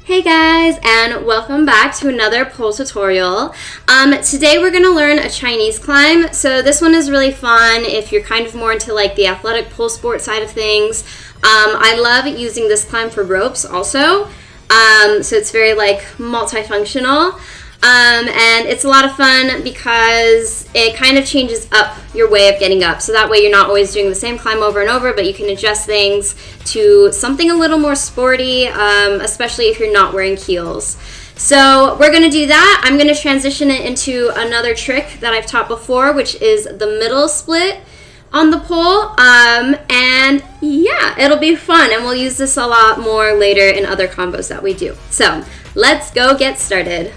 Hey guys, and welcome back to another pole tutorial. Today we're going to learn a Chinese climb. So this one is really fun if you're kind of more into like the athletic pole sport side of things. I love using this climb for ropes also. So it's very like multifunctional. And it's a lot of fun because it kind of changes up your way of getting up. So that way you're not always doing the same climb over and over, but you can adjust things to something a little more sporty, especially if you're not wearing heels. So we're going to do that. I'm going to transition it into another trick that I've taught before, which is the middle split on the pole. And yeah, it'll be fun. And we'll use this a lot more later in other combos that we do. So let's go get started.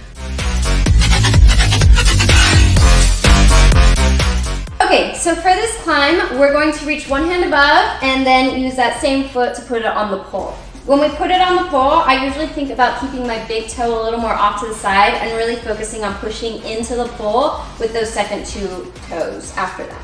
Okay, so for this climb, we're going to reach one hand above and then use that same foot to put it on the pole. When we put it on the pole, I usually think about keeping my big toe a little more off to the side and really focusing on pushing into the pole with those second two toes after that.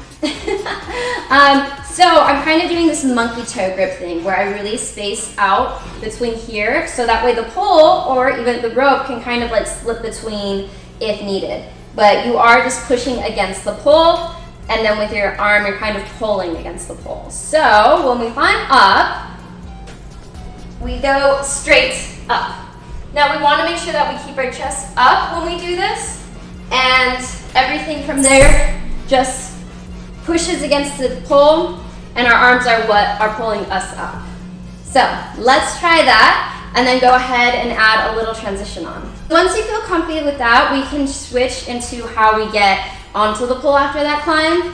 So I'm kind of doing this monkey toe grip thing where I really space out between here so that way the pole or even the rope can kind of like slip between if needed. But you are just pushing against the pole. And then with your arm, you're kind of pulling against the pole. So when we climb up, we go straight up. Now we want to make sure that we keep our chest up when we do this. And everything from there just pushes against the pole. And our arms are what are pulling us up. So let's try that. And then go ahead and add a little transition on. Once you feel comfy with that, we can switch into how we get onto the pole after that climb.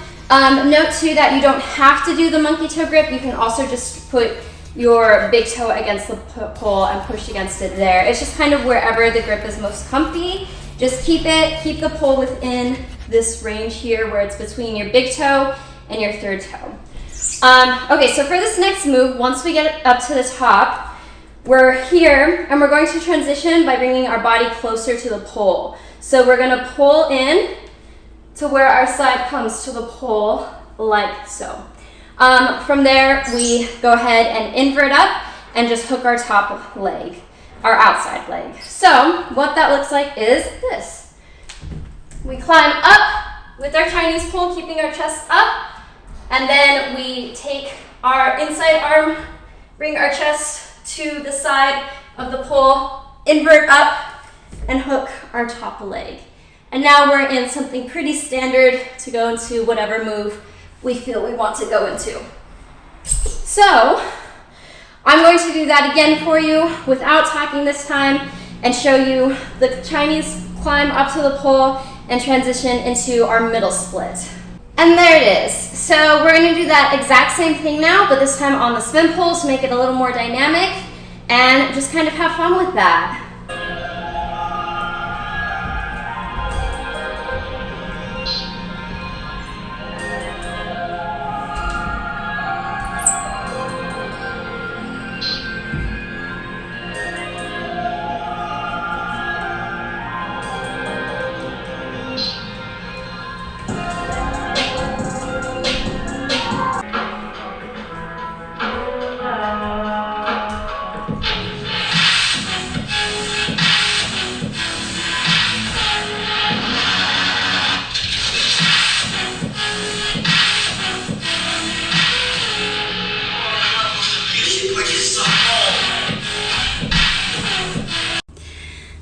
Note too that you don't have to do the monkey toe grip. You can also just put your big toe against the pole and push against it there. It's just kind of wherever the grip is most comfy. Just keep the pole within this range here where it's between your big toe and your third toe. Okay, so for this next move, once we get up to the top, we're here and we're going to transition by bringing our body closer to the pole. So we're gonna pull in to where our side comes to the pole, like so. From there, we go ahead and invert up and just hook our top leg, our outside leg. So what that looks like is this. We climb up with our Chinese pole, keeping our chest up, and then we take our inside arm, bring our chest to the side of the pole, invert up, and hook our top leg. And now we're in something pretty standard to go into whatever move we feel we want to go into. So I'm going to do that again for you without talking this time and show you the Chinese climb up to the pole and transition into our middle split. And there it is. So we're going to do that exact same thing now, but this time on the spin pole to make it a little more dynamic and just kind of have fun with that.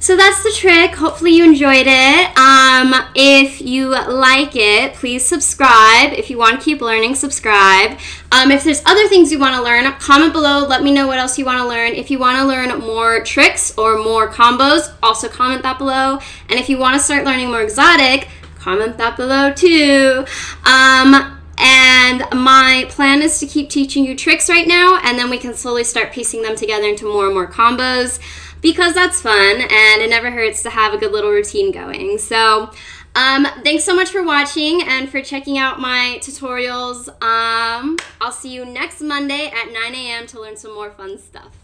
So that's the trick. Hopefully you enjoyed it. If you like it, please subscribe. If you want to keep learning, subscribe. If there's other things you want to learn, comment below. Let me know what else you want to learn. If you want to learn more tricks or more combos, also comment that below. And if you want to start learning more exotic, comment that below too. And my plan is to keep teaching you tricks right now, and then we can slowly start piecing them together into more and more combos, because that's fun and it never hurts to have a good little routine going. So thanks so much for watching and for checking out my tutorials. I'll see you next Monday at 9 a.m. to learn some more fun stuff.